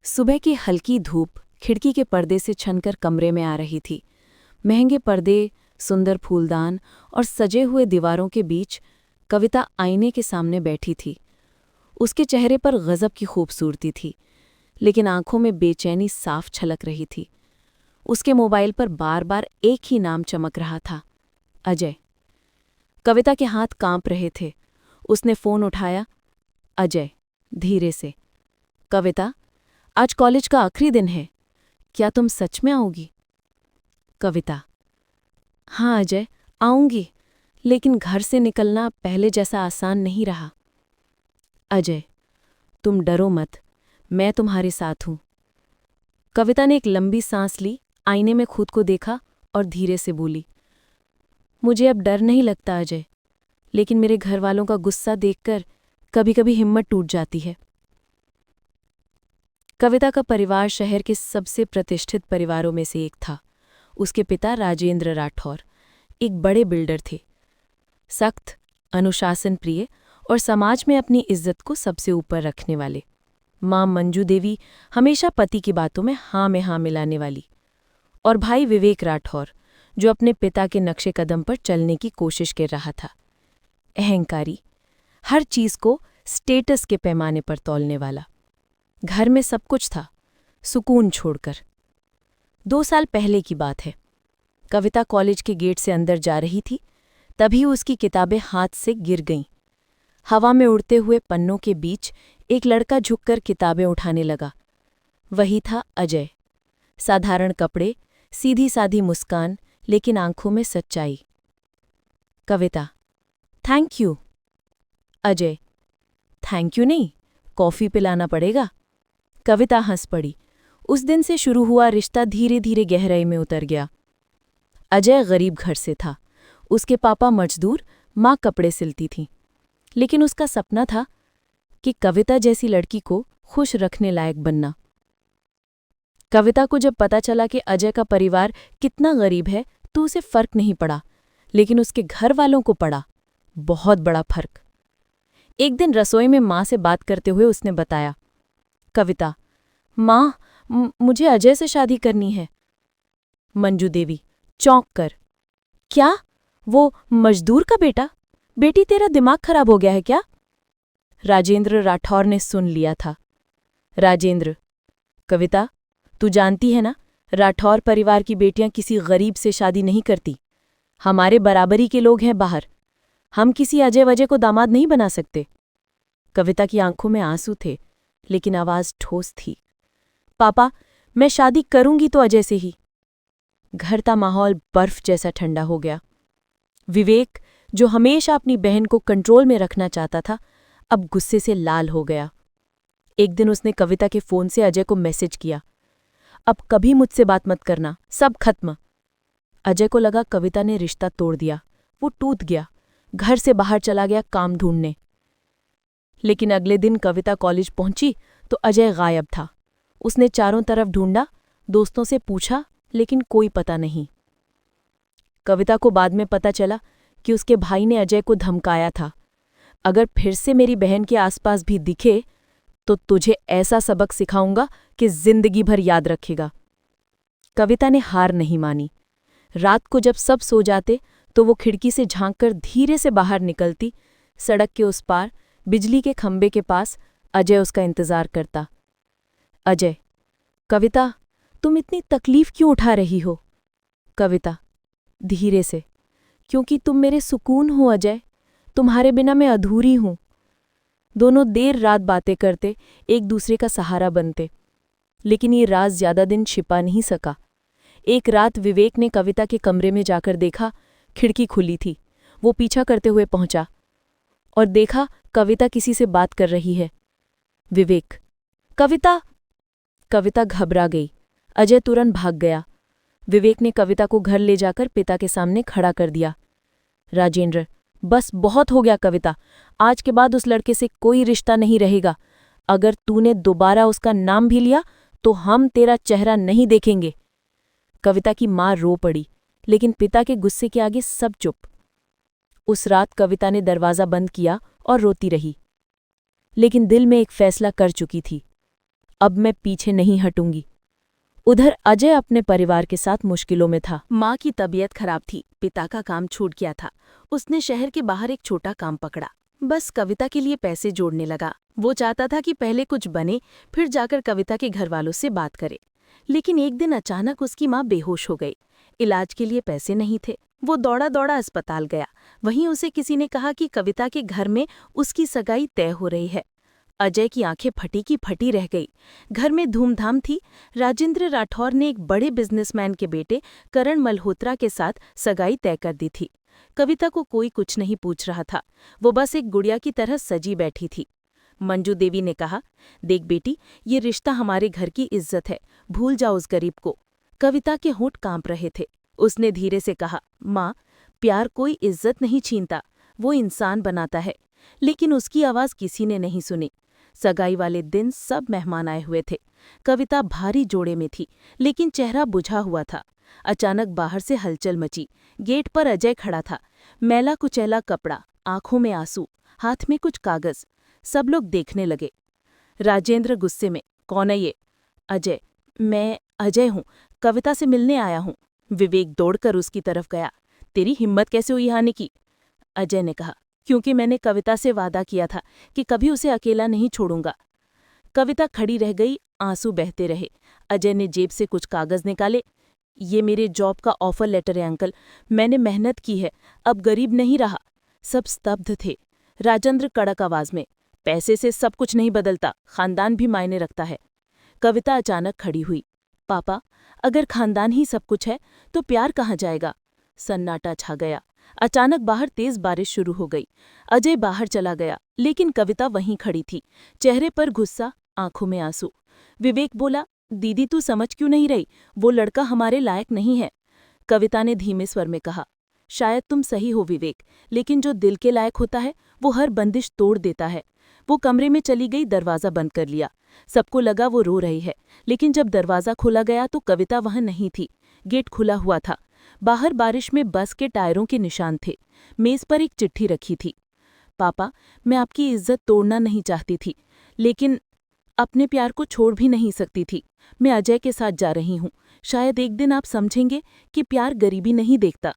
सुबह की हल्की धूप खिड़की के पर्दे से छनकर कमरे में आ रही थी। महंगे पर्दे, सुंदर फूलदान और सजे हुए दीवारों के बीच कविता आईने के सामने बैठी थी। उसके चेहरे पर गजब की खूबसूरती थी, लेकिन आंखों में बेचैनी साफ छलक रही थी। उसके मोबाइल पर बार बार एक ही नाम चमक रहा था, अजय। कविता के हाथ कांप रहे थे। उसने फोन उठाया। अजय, धीरे से। कविता, आज कॉलेज का आखिरी दिन है, क्या तुम सच में आओगी? कविता, हाँ अजय, आऊंगी, लेकिन घर से निकलना पहले जैसा आसान नहीं रहा। अजय, तुम डरो मत, मैं तुम्हारे साथ हूं। कविता ने एक लंबी सांस ली, आईने में खुद को देखा और धीरे से बोली, मुझे अब डर नहीं लगता अजय, लेकिन मेरे घर वालों का गुस्सा देखकर कभी कभी हिम्मत टूट जाती है। कविता का परिवार शहर के सबसे प्रतिष्ठित परिवारों में से एक था। उसके पिता राजेंद्र राठौर एक बड़े बिल्डर थे, सख्त, अनुशासन प्रिय और समाज में अपनी इज्जत को सबसे ऊपर रखने वाले। मां मंजू देवी हमेशा पति की बातों में हाँ में हाँ मिलाने वाली, और भाई विवेक राठौर जो अपने पिता के नक्शे कदम पर चलने की कोशिश कर रहा था। अहंकारी, हर चीज को स्टेटस के पैमाने पर तौलने वाला। घर में सब कुछ था, सुकून छोड़कर। 2 साल पहले की बात है। कविता कॉलेज के गेट से अंदर जा रही थी, तभी उसकी किताबें हाथ से गिर गईं। हवा में उड़ते हुए पन्नों के बीच एक लड़का झुककर किताबें उठाने लगा। वही था अजय। साधारण कपड़े, सीधी साधी मुस्कान, लेकिन आंखों में सच्चाई। Kavita, thank you. Ajay, thank you नहीं, कॉफी पिलाना पड़ेगा। कविता हंस पड़ी। उस दिन से शुरू हुआ रिश्ता धीरे धीरे गहराई में उतर गया। अजय गरीब घर से था। उसके पापा मजदूर, माँ कपड़े सिलती थीं। लेकिन उसका सपना था कि कविता जैसी लड़की को खुश रखने लायक बनना। कविता को जब पता चला कि अजय का परिवार कितना गरीब है तो उसे फर्क नहीं पड़ा, लेकिन उसके घर वालों को पड़ा, बहुत बड़ा फर्क। एक दिन रसोई में माँ से बात करते हुए उसने बताया, कविता, माँ, मुझे अजय से शादी करनी है। मंजू देवी चौंक कर, क्या? वो मजदूर का बेटा? बेटी, तेरा दिमाग खराब हो गया है क्या? राजेंद्र राठौर ने सुन लिया था। राजेंद्र, कविता, तू जानती है ना, राठौर परिवार की बेटियां किसी गरीब से शादी नहीं करती। हमारे बराबरी के लोग हैं बाहर। हम किसी अजय वजय को दामाद नहीं बना सकते। कविता की आंखों में आंसू थे, लेकिन आवाज ठोस थी। पापा, मैं शादी करूंगी तो अजय से ही। घर का माहौल बर्फ जैसा ठंडा हो गया। विवेक, जो हमेशा अपनी बहन को कंट्रोल में रखना चाहता था, अब गुस्से से लाल हो गया। एक दिन उसने कविता के फोन से अजय को मैसेज किया, अब कभी मुझसे बात मत करना, सब खत्म। अजय को लगा कविता ने रिश्ता तोड़ दिया। वो टूट गया, घर से बाहर चला गया काम ढूंढने। लेकिन अगले दिन कविता कॉलेज पहुंची तो अजय गायब था। उसने चारों तरफ ढूंढा, दोस्तों से पूछा, लेकिन कोई पता नहीं। कविता को बाद में पता चला कि उसके भाई ने अजय को धमकाया था, अगर फिर से मेरी बहन के आसपास भी दिखे तो तुझे ऐसा सबक सिखाऊंगा कि जिंदगी भर याद रखेगा। कविता ने हार नहीं मानी। रात को जब सब सो जाते तो वो खिड़की से झांककर धीरे से बाहर निकलती। सड़क के उस पार बिजली के खंबे के पास अजय उसका इंतजार करता। अजय, कविता, तुम इतनी तकलीफ क्यों उठा रही हो? कविता, धीरे से, क्योंकि तुम मेरे सुकून हो अजय, तुम्हारे बिना मैं अधूरी हूं। दोनों देर रात बातें करते, एक दूसरे का सहारा बनते, लेकिन ये राज ज्यादा दिन छिपा नहीं सका। एक रात विवेक ने कविता के कमरे में जाकर देखा, खिड़की खुली थी। वो पीछा करते हुए पहुंचा और देखा कविता किसी से बात कर रही है। विवेक, कविता! कविता घबरा गई। अजय तुरंत भाग गया। विवेक ने कविता को घर ले जाकर पिता के सामने खड़ा कर दिया। राजेंद्र, बस बहुत हो गया कविता, आज के बाद उस लड़के से कोई रिश्ता नहीं रहेगा। अगर तूने दोबारा उसका नाम भी लिया तो हम तेरा चेहरा नहीं देखेंगे। कविता की मां रो पड़ी, लेकिन पिता के गुस्से के आगे सब चुप। उस रात कविता ने दरवाजा बंद किया और रोती रही, लेकिन दिल में एक फैसला कर चुकी थी, अब मैं पीछे नहीं हटूंगी। उधर अजय अपने परिवार के साथ मुश्किलों में था। माँ की तबीयत खराब थी, पिता का काम छूट गया था। उसने शहर के बाहर एक छोटा काम पकड़ा, बस कविता के लिए पैसे जोड़ने लगा। वो चाहता था कि पहले कुछ बने, फिर जाकर कविता के घरवालों से बात करे। लेकिन एक दिन अचानक उसकी माँ बेहोश हो गई। इलाज के लिए पैसे नहीं थे। वो दौड़ा दौड़ा अस्पताल गया। वहीं उसे किसी ने कहा कि कविता के घर में उसकी सगाई तय हो रही है। अजय की आंखें फटी की फटी रह गई। घर में धूमधाम थी। राजेंद्र राठौर ने एक बड़े बिजनेसमैन के बेटे करण मल्होत्रा के साथ सगाई तय कर दी थी। कविता को कोई कुछ नहीं पूछ रहा था। वो बस एक गुड़िया की तरह सजी बैठी थी। मंजू देवी ने कहा, देख बेटी, ये रिश्ता हमारे घर की इज्जत है, भूल जाओ उस गरीब को। कविता के होंठ कांप रहे थे। उसने धीरे से कहा, माँ, प्यार कोई इज्जत नहीं छीनता, वो इंसान बनाता है। लेकिन उसकी आवाज किसी ने नहीं सुनी। सगाई वाले दिन सब मेहमान आए हुए थे। कविता भारी जोड़े में थी, लेकिन चेहरा बुझा हुआ था। अचानक बाहर से हलचल मची। गेट पर अजय खड़ा था, मैला कुचैला कपड़ा, आंखों में आंसू, हाथ में कुछ कागज। सब लोग देखने लगे। राजेंद्र गुस्से में, कौन है ये? अजय, मैं अजय हूँ, कविता से मिलने आया हूँ। विवेक दौड़कर उसकी तरफ गया। तेरी हिम्मत कैसे हुई आने की? अजय ने कहा, क्योंकि मैंने कविता से वादा किया था कि कभी उसे अकेला नहीं छोड़ूंगा। कविता खड़ी रह गई, आंसू बहते रहे। अजय ने जेब से कुछ कागज निकाले। ये मेरे जॉब का ऑफर लेटर है अंकल, मैंने मेहनत की है, अब गरीब नहीं रहा। सब स्तब्ध थे। राजेंद्र कड़क आवाज में, पैसे से सब कुछ नहीं बदलता, खानदान भी मायने रखता है। कविता अचानक खड़ी हुई। पापा, अगर खानदान ही सब कुछ है तो प्यार कहाँ जाएगा? सन्नाटा छा गया। अचानक बाहर तेज बारिश शुरू हो गई। अजय बाहर चला गया, लेकिन कविता वहीं खड़ी थी, चेहरे पर गुस्सा, आंखों में आंसू। विवेक बोला, दीदी तू समझ क्यों नहीं रही? वो लड़का हमारे लायक नहीं है। कविता ने धीमे स्वर में कहा, शायद तुम सही हो विवेक, लेकिन जो दिल के लायक होता है वो हर बंदिश तोड़ देता है। वो कमरे में चली गई, दरवाजा बंद कर लिया। सबको लगा वो रो रही है, लेकिन जब दरवाजा खोला गया तो कविता वहां नहीं थी। गेट खुला हुआ था। बाहर बारिश में बस के टायरों के निशान थे। मेज पर एक चिट्ठी रखी थी। पापा, मैं आपकी इज्जत तोड़ना नहीं चाहती थी, लेकिन अपने प्यार को छोड़ भी नहीं सकती थी। मैं अजय के साथ जा रही हूँ। शायद एक दिन आप समझेंगे कि प्यार गरीबी नहीं देखता।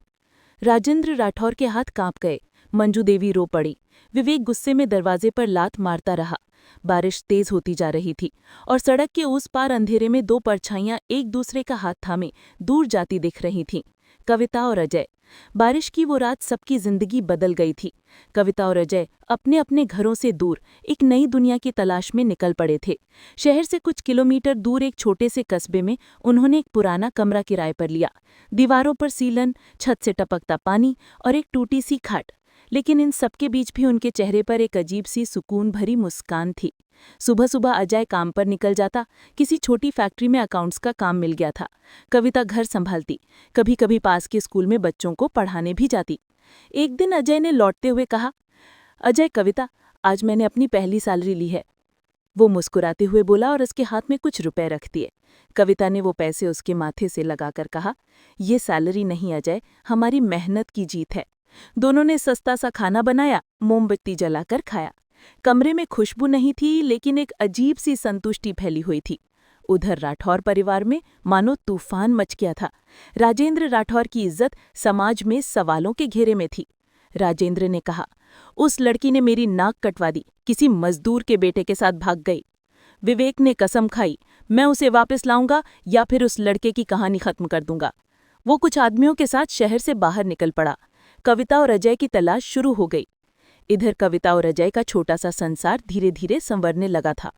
राजेंद्र राठौर के हाथ कांप गए। मंजू देवी रो पड़ी। विवेक गुस्से में दरवाजे पर लात मारता रहा। बारिश तेज होती जा रही थी और सड़क के उस पार अंधेरे में दो परछाइयां एक दूसरे का हाथ थामे दूर जाती दिख रही थीं। कविता और अजय। बारिश की वो रात सबकी जिंदगी बदल गई थी। कविता और अजय अपने अपने घरों से दूर एक नई दुनिया की तलाश में निकल पड़े थे। शहर से कुछ किलोमीटर दूर एक छोटे से कस्बे में उन्होंने एक पुराना कमरा किराए पर लिया। दीवारों पर सीलन, छत से टपकता पानी और एक टूटी सी खाट। लेकिन इन सबके बीच भी उनके चेहरे पर एक अजीब सी सुकून भरी मुस्कान थी। सुबह सुबह अजय काम पर निकल जाता। किसी छोटी फैक्ट्री में अकाउंट्स का काम मिल गया था। कविता घर संभालती। कभी कभी पास के स्कूल में बच्चों को पढ़ाने भी जाती। एक दिन अजय ने लौटते हुए कहा, अजय, कविता, आज मैंने अपनी पहली सैलरी ली है। वो मुस्कुराते हुए बोला और उसके हाथ में कुछ रुपए रख दिए। कविता ने वो पैसे उसके माथे से लगाकर कहा, ये सैलरी नहीं अजय, हमारी मेहनत की जीत है। दोनों ने सस्ता सा खाना बनाया, मोमबत्ती जलाकर खाया। कमरे में खुशबू नहीं थी, लेकिन एक अजीब सी संतुष्टि फैली हुई थी। उधर राठौर परिवार में मानो तूफान मच गया था। राजेंद्र राठौर की इज्जत समाज में सवालों के घेरे में थी। राजेंद्र ने कहा, उस लड़की ने मेरी नाक कटवा दी, किसी मजदूर के बेटे के साथ भाग गई। विवेक ने कसम खाई, मैं उसे वापस लाऊंगा या फिर उस लड़के की कहानी खत्म कर दूंगा। वो कुछ आदमियों के साथ शहर से बाहर निकल पड़ा। कविता और अजय की तलाश शुरू हो गई। इधर कविता और अजय का छोटा सा संसार धीरे धीरे संवरने लगा था।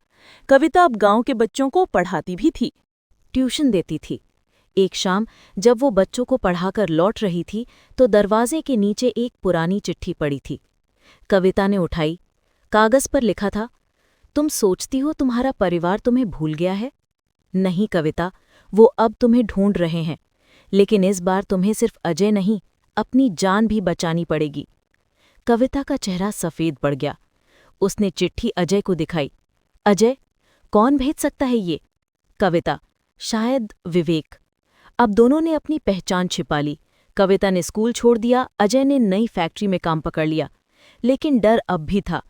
कविता अब गांव के बच्चों को पढ़ाती भी थी, ट्यूशन देती थी। एक शाम जब वो बच्चों को पढ़ाकर लौट रही थी तो दरवाजे के नीचे एक पुरानी चिट्ठी पड़ी थी। कविता ने उठाई। कागज पर लिखा था, तुम सोचती हो तुम्हारा परिवार तुम्हें भूल गया है? नहीं कविता, वो अब तुम्हें ढूंढ रहे हैं, लेकिन इस बार तुम्हें सिर्फ अजय नहीं, अपनी जान भी बचानी पड़ेगी। कविता का चेहरा सफेद पड़ गया। उसने चिट्ठी अजय को दिखाई। अजय, कौन भेज सकता है ये? कविता, शायद विवेक। अब दोनों ने अपनी पहचान छिपा ली। कविता ने स्कूल छोड़ दिया, अजय ने नई फैक्ट्री में काम पकड़ लिया। लेकिन डर अब भी था।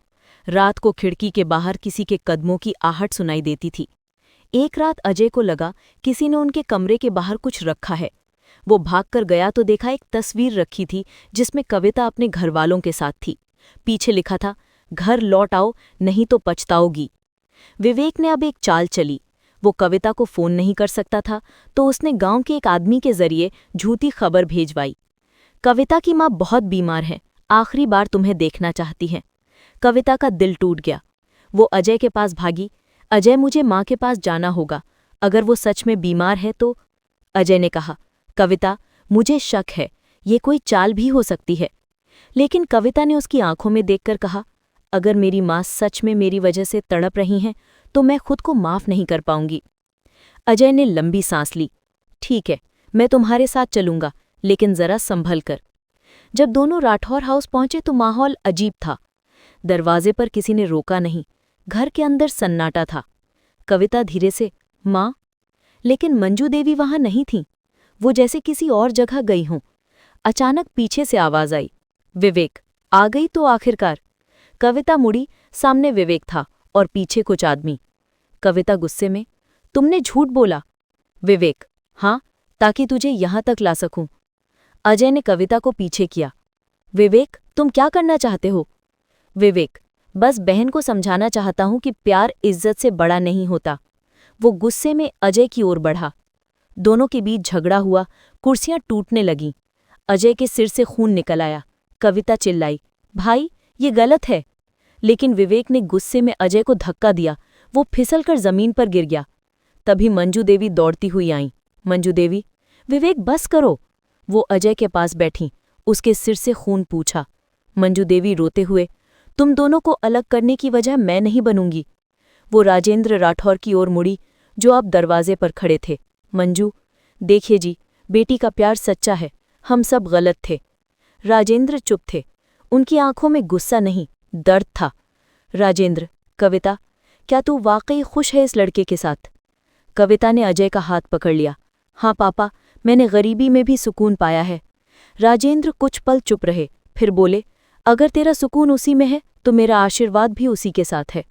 रात को खिड़की के बाहर किसी के कदमों की आहट सुनाई देती थी। एक रात अजय को लगा किसी ने उनके कमरे के बाहर कुछ रखा है। वो भागकर गया तो देखा एक तस्वीर रखी थी जिसमें कविता अपने घरवालों के साथ थी। पीछे लिखा था, घर लौट आओ नहीं तो पछताओगी। विवेक ने अब एक चाल चली। वो कविता को फोन नहीं कर सकता था तो उसने गांव के एक आदमी के जरिए झूठी खबर भेजवाई। कविता की माँ बहुत बीमार है, आखिरी बार तुम्हें देखना चाहती है। कविता का दिल टूट गया। वो अजय के पास भागी। अजय, मुझे माँ के पास जाना होगा, अगर वो सच में बीमार है तो। अजय ने कहा, कविता, मुझे शक है, ये कोई चाल भी हो सकती है। लेकिन कविता ने उसकी आंखों में देखकर कहा, अगर मेरी माँ सच में मेरी वजह से तड़प रही हैं तो मैं खुद को माफ नहीं कर पाऊंगी। अजय ने लंबी सांस ली। ठीक है, मैं तुम्हारे साथ चलूंगा, लेकिन जरा संभल कर। जब दोनों राठौर हाउस पहुंचे तो माहौल अजीब था। दरवाजे पर किसी ने रोका नहीं। घर के अंदर सन्नाटा था। कविता धीरे से, माँ। लेकिन मंजू देवी वहां नहीं थीं। वो जैसे किसी और जगह गई हों। अचानक पीछे से आवाज आई, विवेक, आ गई तो आखिरकार। कविता मुड़ी, सामने विवेक था और पीछे कुछ आदमी। कविता गुस्से में, तुमने झूठ बोला। विवेक, हाँ, ताकि तुझे यहां तक ला सकूं। अजय ने कविता को पीछे किया। विवेक, तुम क्या करना चाहते हो? विवेक, बस बहन को समझाना चाहता हूं कि प्यार इज्जत से बड़ा नहीं होता। वो गुस्से में अजय की ओर बढ़ा। दोनों के बीच झगड़ा हुआ, कुर्सियां टूटने लगीं। अजय के सिर से खून निकल आया। कविता चिल्लाई, भाई, ये गलत है। लेकिन विवेक ने गुस्से में अजय को धक्का दिया। वो फिसलकर जमीन पर गिर गया। तभी मंजू देवी दौड़ती हुई आईं। मंजू देवी, विवेक, बस करो। वो अजय के पास बैठीं, उसके सिर से खून पूछा। मंजू देवी रोते हुए, तुम दोनों को अलग करने की वजह मैं नहीं बनूंगी। वो राजेंद्र राठौर की ओर मुड़ी, जो अब दरवाजे पर खड़े थे। मंजू, देखिए जी, बेटी का प्यार सच्चा है, हम सब गलत थे। राजेंद्र चुप थे। उनकी आंखों में गुस्सा नहीं, दर्द था। राजेंद्र, कविता, क्या तू वाकई खुश है इस लड़के के साथ? कविता ने अजय का हाथ पकड़ लिया। हाँ पापा, मैंने गरीबी में भी सुकून पाया है। राजेंद्र कुछ पल चुप रहे, फिर बोले, अगर तेरा सुकून उसी में है तो मेरा आशीर्वाद भी उसी के साथ है।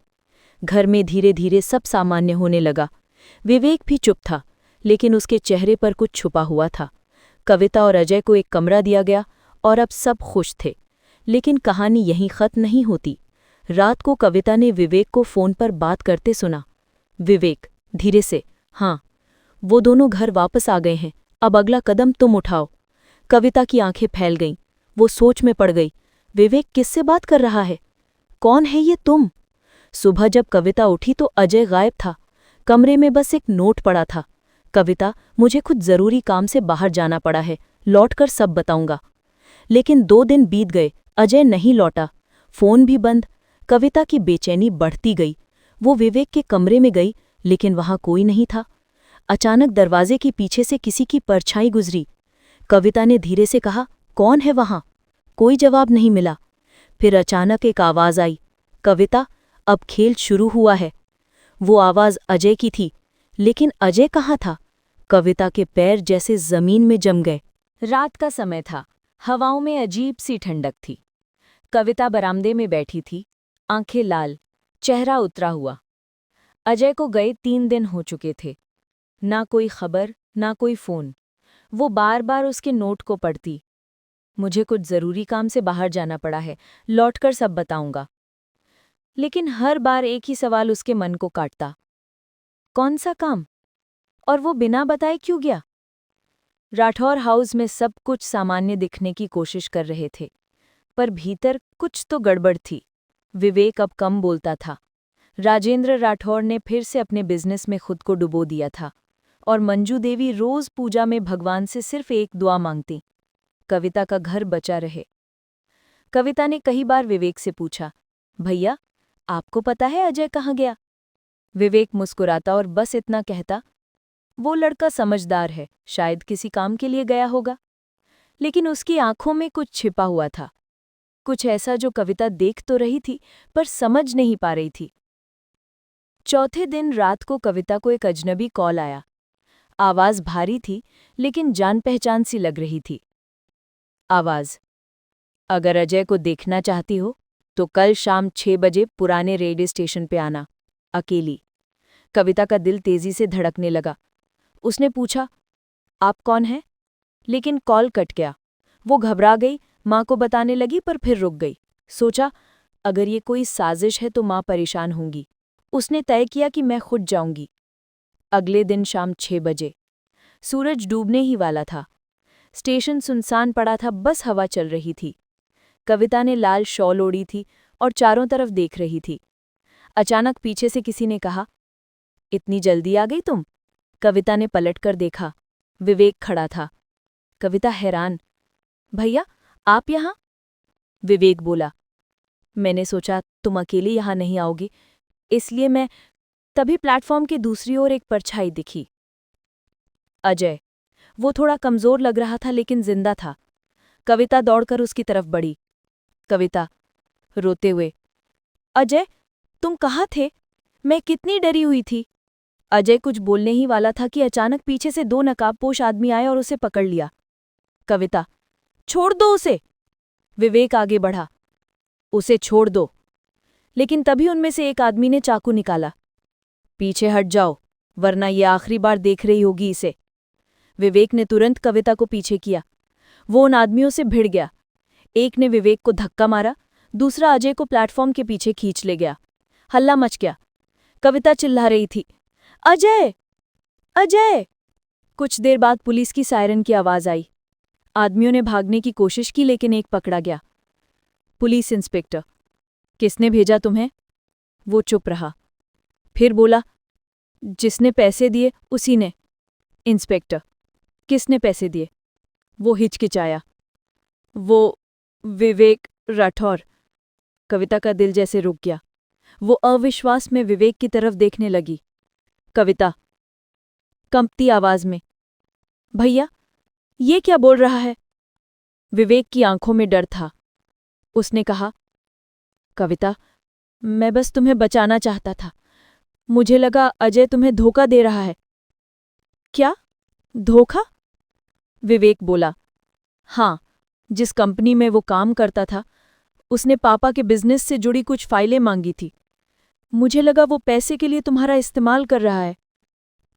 घर में धीरे धीरे सब सामान्य होने लगा। विवेक भी चुप था, लेकिन उसके चेहरे पर कुछ छुपा हुआ था। कविता और अजय को एक कमरा दिया गया और अब सब खुश थे। लेकिन कहानी यहीं खत्म नहीं होती। रात को कविता ने विवेक को फोन पर बात करते सुना। विवेक, धीरे से, हाँ, वो दोनों घर वापस आ गए हैं, अब अगला कदम तुम उठाओ। कविता की आंखें फैल गईं। वो सोच में पड़ गई। विवेक किससे बात कर रहा है? कौन है ये तुम? सुबह जब कविता उठी तो अजय गायब था। कमरे में बस एक नोट पड़ा था। कविता, मुझे कुछ जरूरी काम से बाहर जाना पड़ा है, लौटकर सब बताऊंगा। लेकिन 2 दिन बीत गए, अजय नहीं लौटा। फोन भी बंद। कविता की बेचैनी बढ़ती गई। वो विवेक के कमरे में गई, लेकिन वहां कोई नहीं था। अचानक दरवाजे के पीछे से किसी की परछाई गुजरी। कविता ने धीरे से कहा, कौन है वहां? कोई जवाब नहीं मिला। फिर अचानक एक आवाज आई, कविता, अब खेल शुरू हुआ है। वो आवाज अजय की थी, लेकिन अजय कहाँ था? कविता के पैर जैसे जमीन में जम गए। रात का समय था। हवाओं में अजीब सी ठंडक थी। कविता बरामदे में बैठी थी, आंखें लाल, चेहरा उतरा हुआ। अजय को गए 3 दिन हो चुके थे। ना कोई खबर, ना कोई फोन। वो बार बार उसके नोट को पढ़ती। मुझे कुछ जरूरी काम से बाहर जाना पड़ा है, लौटकर सब बताऊंगा। लेकिन हर बार एक ही सवाल उसके मन को काटता, कौन सा काम? और वो बिना बताए क्यों गया? राठौर हाउस में सब कुछ सामान्य दिखने की कोशिश कर रहे थे, पर भीतर कुछ तो गड़बड़ थी। विवेक अब कम बोलता था। राजेंद्र राठौर ने फिर से अपने बिजनेस में खुद को डुबो दिया था, और मंजू देवी रोज पूजा में भगवान से सिर्फ एक दुआ मांगती, कविता का घर बचा रहे। कविता ने कई बार विवेक से पूछा, भैया, आपको पता है अजय कहाँ गया? विवेक मुस्कुराता और बस इतना कहता, वो लड़का समझदार है, शायद किसी काम के लिए गया होगा। लेकिन उसकी आंखों में कुछ छिपा हुआ था, कुछ ऐसा जो कविता देख तो रही थी पर समझ नहीं पा रही थी। चौथे दिन रात को कविता को एक अजनबी कॉल आया। आवाज भारी थी, लेकिन जान पहचान सी लग रही थी। आवाज, अगर अजय को देखना चाहती हो तो कल शाम 6 बजे पुराने रेडियो स्टेशन पे आना, अकेली। कविता का दिल तेजी से धड़कने लगा। उसने पूछा, आप कौन हैं? लेकिन कॉल कट गया। वो घबरा गई, माँ को बताने लगी पर फिर रुक गई। सोचा, अगर ये कोई साजिश है तो माँ परेशान होंगी। उसने तय किया कि मैं खुद जाऊंगी। अगले दिन शाम 6 बजे। सूरज डूबने ही वाला था। स्टेशन सुनसान पड़ा था, बस हवा चल रही थी। कविता ने लाल शॉल ओढ़ी थी और चारों तरफ देख रही थी। अचानक पीछे से किसी ने कहा, इतनी जल्दी आ गई तुम? कविता ने पलटकर देखा। विवेक खड़ा था। कविता हैरान, भैया आप यहाँ? विवेक बोला, मैंने सोचा तुम अकेले यहाँ नहीं आओगे, इसलिए मैं। तभी प्लेटफॉर्म के दूसरी ओर एक परछाई दिखी। अजय। वो थोड़ा कमजोर लग रहा था लेकिन जिंदा था। कविता दौड़कर उसकी तरफ बढ़ी। कविता रोते हुए, अजय तुम कहाँ थे? मैं कितनी डरी हुई थी। अजय कुछ बोलने ही वाला था कि अचानक पीछे से 2 नकाबपोश आदमी आए और उसे पकड़ लिया। कविता, छोड़ दो उसे। विवेक आगे बढ़ा, उसे छोड़ दो। लेकिन तभी उनमें से एक आदमी ने चाकू निकाला। पीछे हट जाओ, वरना ये आखिरी बार देख रही होगी इसे। विवेक ने तुरंत कविता को पीछे किया। वो उन आदमियों से भिड़ गया। एक ने विवेक को धक्का मारा, दूसरा अजय को प्लेटफॉर्म के पीछे खींच ले गया। हल्ला मच गया। कविता चिल्ला रही थी, अजय अजय। कुछ देर बाद पुलिस की सायरन की आवाज आई। आदमियों ने भागने की कोशिश की लेकिन एक पकड़ा गया। पुलिस इंस्पेक्टर, किसने भेजा तुम्हें? वो चुप रहा। फिर बोला, जिसने पैसे दिए उसी ने। इंस्पेक्टर, किसने पैसे दिए? वो हिचकिचाया। वो विवेक राठौर। कविता का दिल जैसे रुक गया। वो अविश्वास में विवेक की तरफ देखने लगी। कविता कंपती आवाज में, भैया ये क्या बोल रहा है? विवेक की आंखों में डर था। उसने कहा, कविता मैं बस तुम्हें बचाना चाहता था। मुझे लगा अजय तुम्हें धोखा दे रहा है। क्या धोखा? विवेक बोला, हाँ, जिस कंपनी में वो काम करता था उसने पापा के बिजनेस से जुड़ी कुछ फाइलें मांगी थी। मुझे लगा वो पैसे के लिए तुम्हारा इस्तेमाल कर रहा है।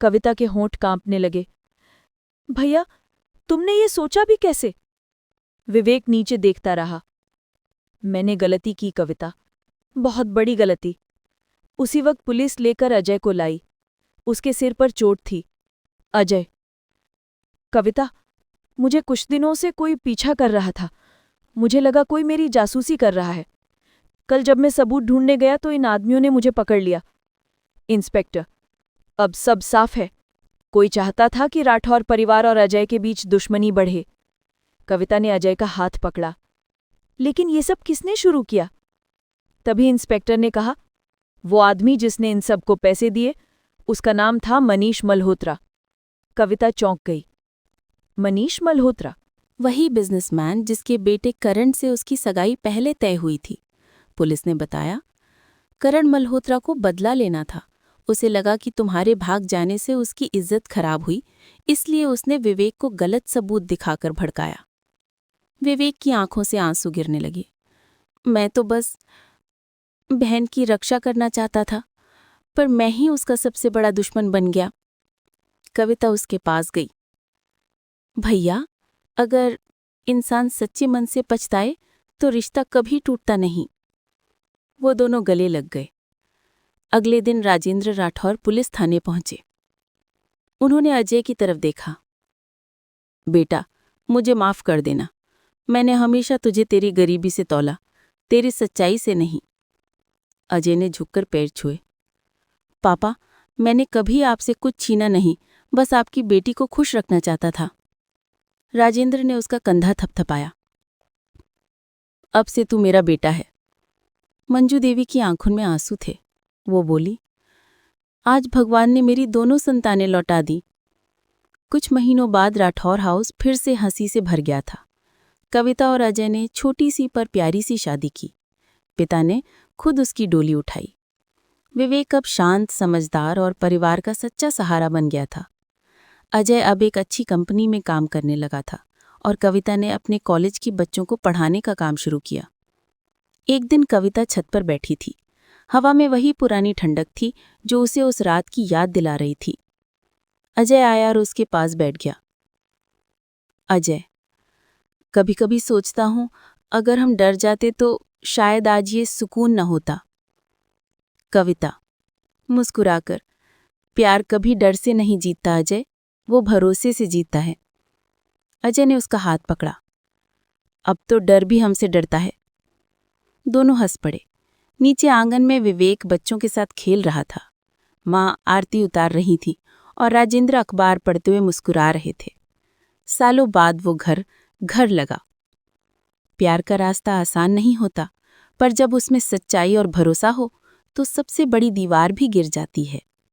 कविता के होंठ कांपने लगे। भैया तुमने ये सोचा भी कैसे? विवेक नीचे देखता रहा। मैंने गलती की कविता, बहुत बड़ी गलती। उसी वक्त पुलिस लेकर अजय को लाई। उसके सिर पर चोट थी। अजय। कविता, मुझे कुछ दिनों से कोई पीछा कर रहा था। मुझे लगा कोई मेरी जासूसी कर रहा है। कल जब मैं सबूत ढूंढने गया तो इन आदमियों ने मुझे पकड़ लिया। इंस्पेक्टर, अब सब साफ है। कोई चाहता था कि राठौर परिवार और अजय के बीच दुश्मनी बढ़े। कविता ने अजय का हाथ पकड़ा। लेकिन ये सब किसने शुरू किया? तभी इंस्पेक्टर ने कहा, वो आदमी जिसने इन सबको पैसे दिए, उसका नाम था मनीष मल्होत्रा। कविता चौंक गई। मनीष मल्होत्रा? वही बिजनेसमैन जिसके बेटे करण से उसकी सगाई पहले तय हुई थी। पुलिस ने बताया, करण मल्होत्रा को बदला लेना था। उसे लगा कि तुम्हारे भाग जाने से उसकी इज्जत खराब हुई, इसलिए उसने विवेक को गलत सबूत दिखाकर भड़काया। विवेक की आंखों से आंसू गिरने लगे। मैं तो बस बहन की रक्षा करना चाहता था, पर मैं ही उसका सबसे बड़ा दुश्मन बन गया। कविता उसके पास गई। भैया, अगर इंसान सच्चे मन से पछताए तो रिश्ता कभी टूटता नहीं। वो दोनों गले लग गए। अगले दिन राजेंद्र राठौर पुलिस थाने पहुंचे। उन्होंने अजय की तरफ देखा। बेटा, मुझे माफ कर देना। मैंने हमेशा तुझे तेरी गरीबी से तौला, तेरी सच्चाई से नहीं। अजय ने झुककर पैर छुए। पापा, मैंने कभी आपसे कुछ छीना नहीं, बस आपकी बेटी को खुश रखना चाहता था। राजेंद्र ने उसका कंधा थपथपाया। अब से तू मेरा बेटा है। मंजू देवी की आंखों में आंसू थे। वो बोली, आज भगवान ने मेरी दोनों संतानें लौटा दी। कुछ महीनों बाद राठौर हाउस फिर से हंसी से भर गया था। कविता और अजय ने छोटी सी पर प्यारी सी शादी की। पिता ने खुद उसकी डोली उठाई। विवेक अब शांत, समझदार और परिवार का सच्चा सहारा बन गया था। अजय अब एक अच्छी कंपनी में काम करने लगा था और कविता ने अपने कॉलेज की बच्चों को पढ़ाने का काम शुरू किया। एक दिन कविता छत पर बैठी थी। हवा में वही पुरानी ठंडक थी जो उसे उस रात की याद दिला रही थी। अजय आया और उसके पास बैठ गया। अजय, कभी कभी सोचता हूं अगर हम डर जाते तो शायद आज ये सुकून न होता। कविता मुस्कुराकर, प्यार कभी डर से नहीं जीतता अजय, वो भरोसे से जीतता है। अजय ने उसका हाथ पकड़ा। अब तो डर भी हमसे डरता है। दोनों हंस पड़े। नीचे आंगन में विवेक बच्चों के साथ खेल रहा था। माँ आरती उतार रही थी और राजेंद्र अखबार पढ़ते हुए मुस्कुरा रहे थे। सालों बाद वो घर लगा। प्यार का रास्ता आसान नहीं होता, पर जब उसमें सच्चाई और भरोसा हो तो सबसे बड़ी दीवार भी गिर जाती है।